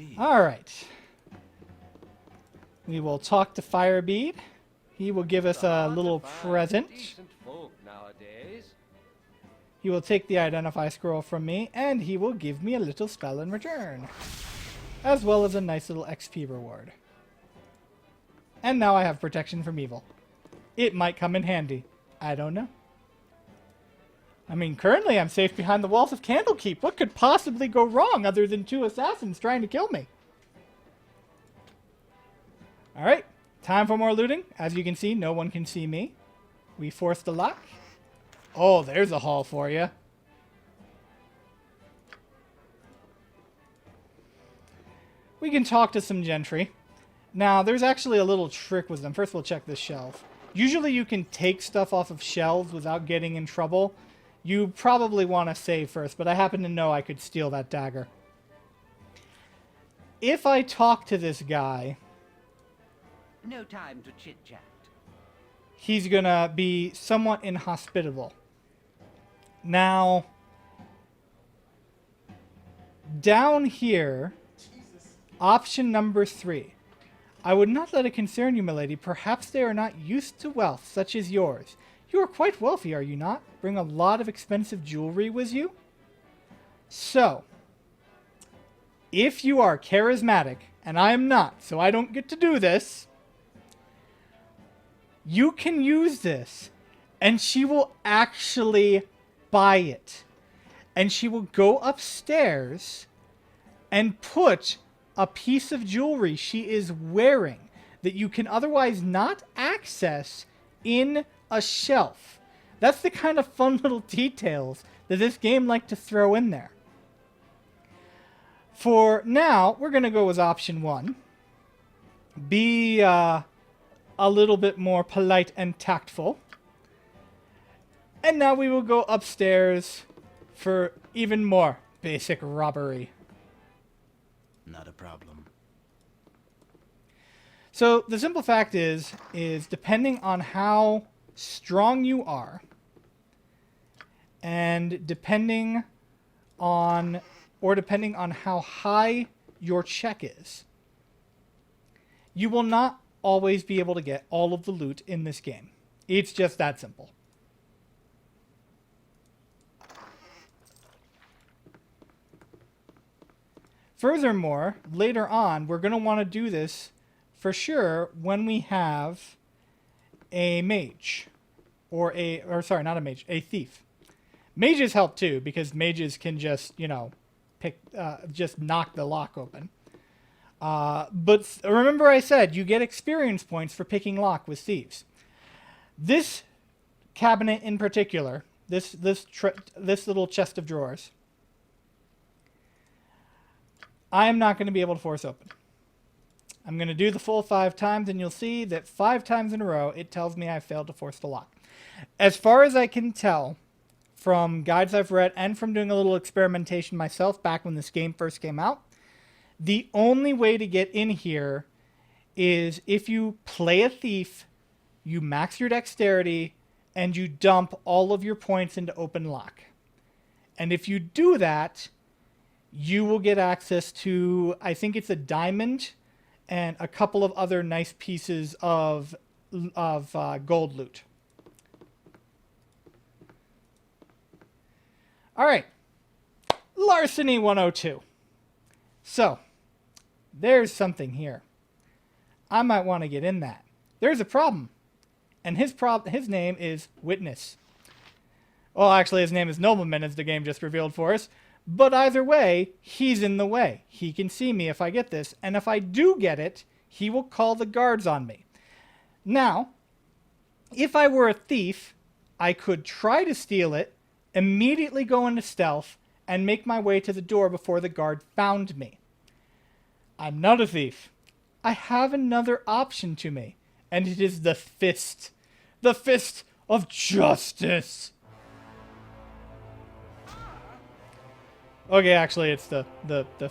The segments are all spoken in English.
indeed. Alright. We will talk to Firebead. He will give us a little present. Decent folk nowadays. He will take the Identify Scroll from me, and he will give me a little spell in return. As well as a nice little XP reward. And now I have protection from evil. It might come in handy. I don't know. I mean, currently I'm safe behind the walls of Candlekeep. What could possibly go wrong other than 2 assassins trying to kill me? Alright, time for more looting. As you can see, no one can see me. We force the lock. Oh, there's a haul for you. We can talk to some gentry. Now, there's actually a little trick with them. First, we'll check this shelf. Usually you can take stuff off of shelves without getting in trouble. You probably want to save first, but I happen to know I could steal that dagger. If I talk to this guy... No time to chit-chat. He's gonna be somewhat inhospitable. Now, down here, option number 3. I would not let it concern you, milady. Perhaps they are not used to wealth, such as yours. You are quite wealthy, are you not? Bring a lot of expensive jewelry with you? So, if you are charismatic, and I am not, so I don't get to do this, you can use this, and she will actually buy it. And she will go upstairs and put a piece of jewelry she is wearing that you can otherwise not access in a shelf. That's the kind of fun little details that this game likes to throw in there. For now, we're going to go with option 1. Be a little bit more polite and tactful. And now we will go upstairs for even more basic robbery. Not a problem. So the simple fact is depending on how strong you are, and depending on how high your check is, you will not always be able to get all of the loot in this game. It's just that simple. Furthermore, later on, we're going to want to do this for sure when we have a mage. Sorry, not a mage, a thief. Mages help too, because mages can just, just knock the lock open. But remember I said you get experience points for picking lock with thieves. This cabinet in particular, this little chest of drawers, I am not going to be able to force open. I'm going to do the full 5 times, and you'll see that 5 times in a row, it tells me I failed to force the lock. As far as I can tell, from guides I've read and from doing a little experimentation myself back when this game first came out, the only way to get in here is if you play a thief, you max your dexterity, and you dump all of your points into open lock. And if you do that, you will get access to, I think it's a diamond and a couple of other nice pieces of gold loot. All right, Larceny 102. So, there's something here. I might want to get in that. There's a problem, and his name is Witness. Well, actually, his name is Nobleman, as the game just revealed for us. But either way, he's in the way. He can see me if I get this, and if I do get it, he will call the guards on me. Now, if I were a thief, I could try to steal it, immediately go into stealth, and make my way to the door before the guard found me. I'm not a thief. I have another option to me, and it is the fist. The fist of justice. Okay, actually, it's the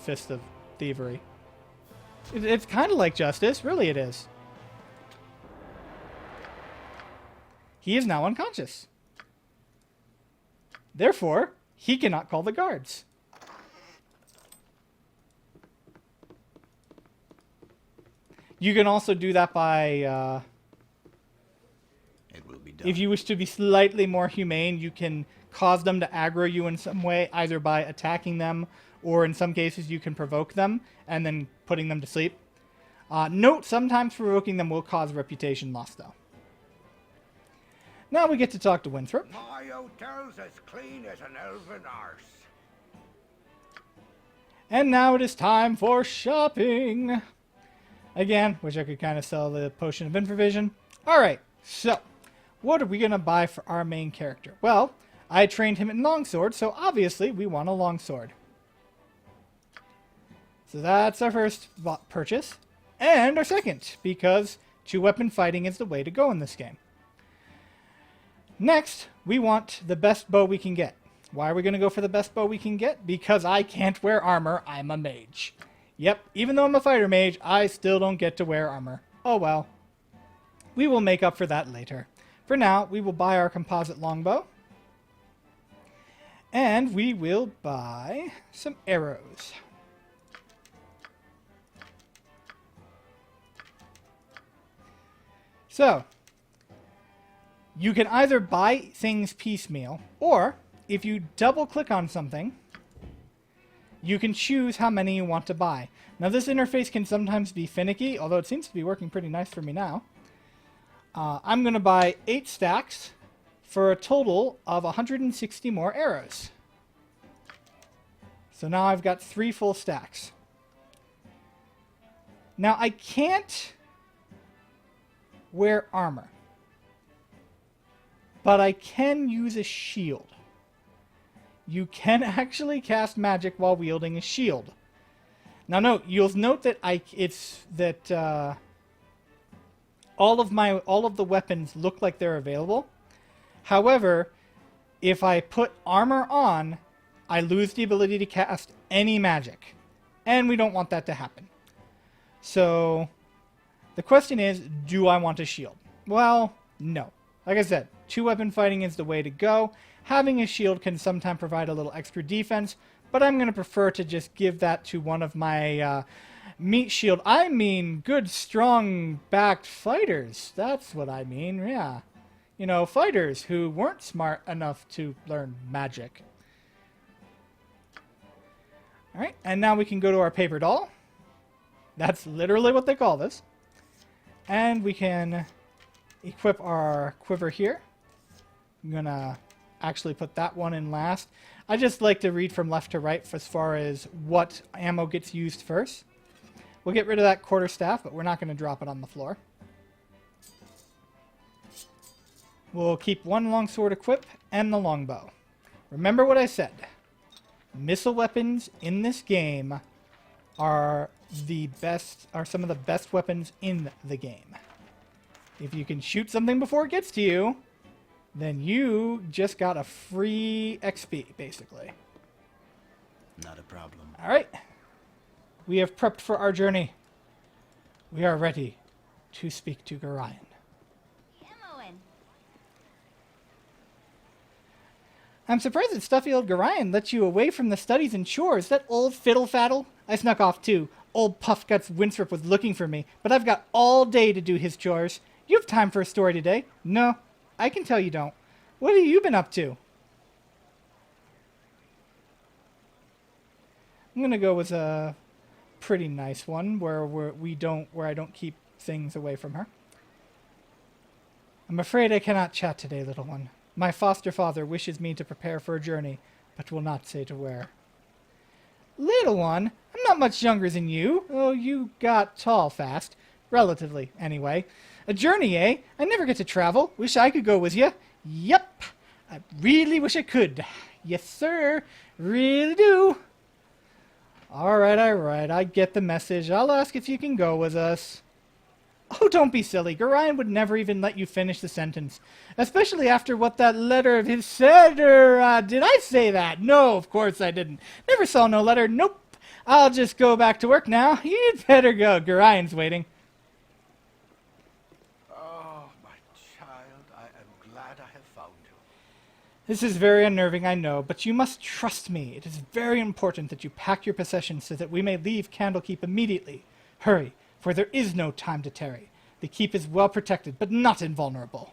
fist of thievery. It's kind of like justice. Really, it is. He is now unconscious. Therefore, he cannot call the guards. You can also do that by, It will be done. if you wish to be slightly more humane, you can cause them to aggro you in some way, either by attacking them, or in some cases you can provoke them, and then putting them to sleep. Note, sometimes provoking them will cause reputation loss, though. Now we get to talk to Winthrop. My hotel's as clean as an elven arse. And now it is time for shopping. Again, wish I could kind of sell the potion of infravision. Alright, so what are we going to buy for our main character? Well, I trained him in longsword, so obviously we want a longsword. So that's our first purchase. And our second, because two-weapon fighting is the way to go in this game. Next, we want the best bow we can get. Why are we going to go for the best bow we can get? Because I can't wear armor. I'm a mage. Yep, even though I'm a fighter mage, I still don't get to wear armor. Oh well. We will make up for that later. For now, we will buy our composite longbow. And we will buy some arrows. So, you can either buy things piecemeal, or if you double click on something, you can choose how many you want to buy. Now this interface can sometimes be finicky, although it seems to be working pretty nice for me now. I'm going to buy 8 stacks for a total of 160 more arrows. So now I've got 3 full stacks. Now I can't wear armor, but I can use a shield. You can actually cast magic while wielding a shield. Now note, you'll note that all of the weapons look like they're available. However, if I put armor on, I lose the ability to cast any magic. And we don't want that to happen. So the question is, do I want a shield? Well, no. Like I said, two-weapon fighting is the way to go. Having a shield can sometimes provide a little extra defense, but I'm going to prefer to just give that to one of my meat shield. I mean, good, strong-backed fighters. That's what I mean, yeah. You know, fighters who weren't smart enough to learn magic. Alright, and now we can go to our paper doll. That's literally what they call this. And we can equip our quiver here. I'm going to actually put that one in last. I just like to read from left to right as far as what ammo gets used first. We'll get rid of that quarterstaff, but we're not going to drop it on the floor. We'll keep one longsword equip and the longbow. Remember what I said. Missile weapons in this game are some of the best weapons in the game. If you can shoot something before it gets to you, then you just got a free XP, basically. Not a problem. Alright. We have prepped for our journey. We are ready to speak to Gorion. I'm surprised that stuffy old Gorion let you away from the studies and chores. That old fiddle-faddle? I snuck off too. Old puff-guts Winthrop was looking for me, but I've got all day to do his chores. You have time for a story today? No, I can tell you don't. What have you been up to? I'm gonna go with a pretty nice one where I don't keep things away from her. I'm afraid I cannot chat today, little one. My foster father wishes me to prepare for a journey, but will not say to where. Little one? I'm not much younger than you. Oh, you got tall fast. Relatively, anyway. A journey, eh? I never get to travel. Wish I could go with you. Yep. I really wish I could. Yes, sir. Really do. Alright. I get the message. I'll ask if you can go with us. Oh, don't be silly. Gorion would never even let you finish the sentence. Especially after what that letter of his said, or did I say that? No, of course I didn't. Never saw no letter. Nope. I'll just go back to work now. You'd better go. Gorion's waiting. Oh, my child, I am glad I have found you. This is very unnerving, I know, but you must trust me. It is very important that you pack your possessions so that we may leave Candlekeep immediately. Hurry. for there is no time to tarry. The keep is well protected, but not invulnerable.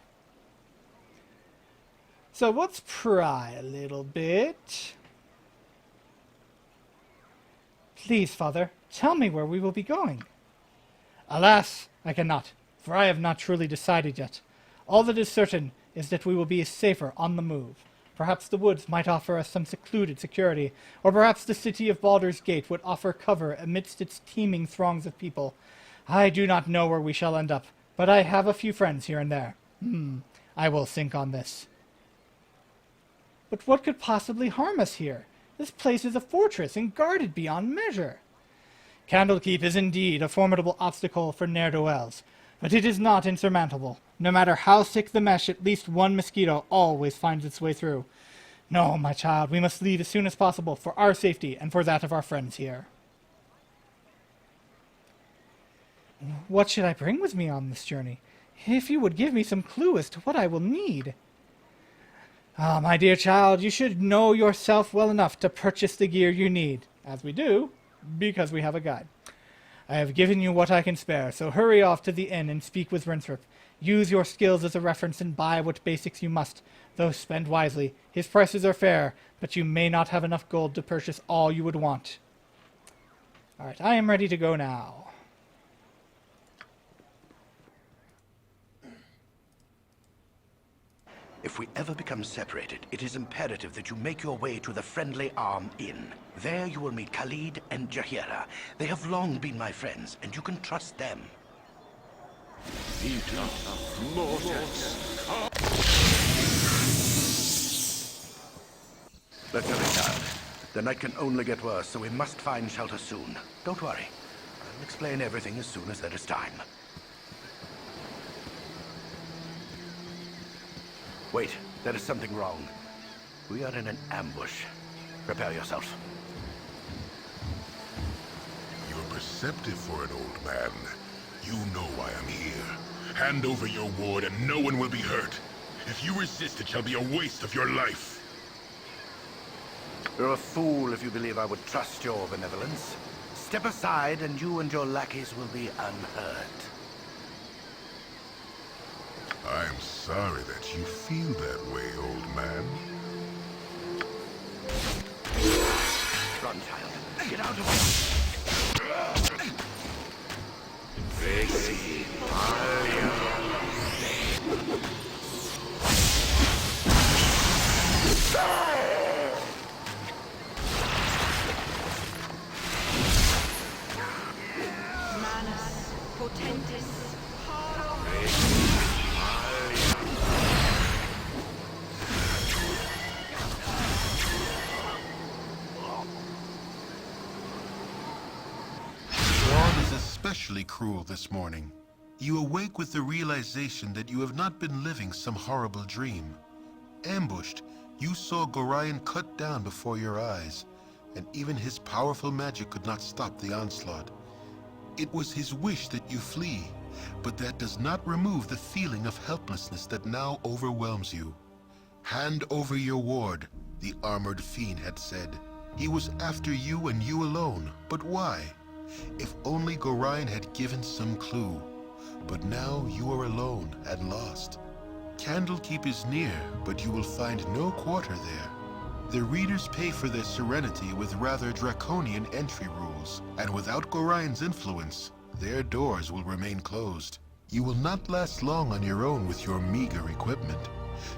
So let's pry a little bit. Please, Father, tell me where we will be going. Alas, I cannot, for I have not truly decided yet. All that is certain is that we will be safer on the move. Perhaps the woods might offer us some secluded security, or perhaps the city of Baldur's Gate would offer cover amidst its teeming throngs of people. I do not know where we shall end up, but I have a few friends here and there. I will think on this. But what could possibly harm us here? This place is a fortress and guarded beyond measure. Candlekeep is indeed a formidable obstacle for ne'er-do-wells, but it is not insurmountable. No matter how thick the mesh, at least one mosquito always finds its way through. No, my child, we must leave as soon as possible for our safety and for that of our friends here. What should I bring with me on this journey? If you would give me some clue as to what I will need. Ah, my dear child, you should know yourself well enough to purchase the gear you need, as we do, because we have a guide. I have given you what I can spare, so hurry off to the inn and speak with Winthrop. Use your skills as a reference and buy what basics you must, though spend wisely. His prices are fair, but you may not have enough gold to purchase all you would want. Alright, I am ready to go now. If we ever become separated, it is imperative that you make your way to the Friendly Arm Inn. There you will meet Khalid and Jahira. They have long been my friends, and you can trust them. Let's hurry, child. The night can only get worse, so we must find shelter soon. Don't worry. I'll explain everything as soon as there is time. Wait, there is something wrong. We are in an ambush. Prepare yourself. You're perceptive for an old man. You know why I'm here. Hand over your ward and no one will be hurt. If you resist, it shall be a waste of your life. You're a fool if you believe I would trust your benevolence. Step aside and you and your lackeys will be unhurt. I'm sorry that you feel that way, old man. Run, child. Get out of here. Facey, Manus, Potentis, Haro. Especially cruel this morning. You awake with the realization that you have not been living some horrible dream. Ambushed, you saw Gorion cut down before your eyes, and even his powerful magic could not stop the onslaught. It was his wish that you flee, but that does not remove the feeling of helplessness that now overwhelms you. Hand over your ward, the armored fiend had said. He was after you and you alone, but why? If only Gorion had given some clue. But now you are alone and lost. Candlekeep is near, but you will find no quarter there. The readers pay for their serenity with rather draconian entry rules, and without Gorion's influence, their doors will remain closed. You will not last long on your own with your meager equipment.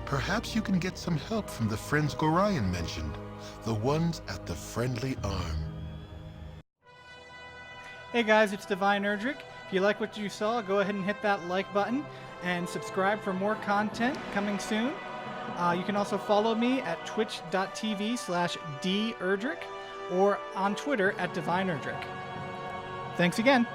Perhaps you can get some help from the friends Gorion mentioned, the ones at the Friendly Arm. Hey guys, it's Divine Erdrick. If you like what you saw, go ahead and hit that like button and subscribe for more content coming soon. You can also follow me at twitch.tv/derdrick or on Twitter at Divine Erdrick. Thanks again.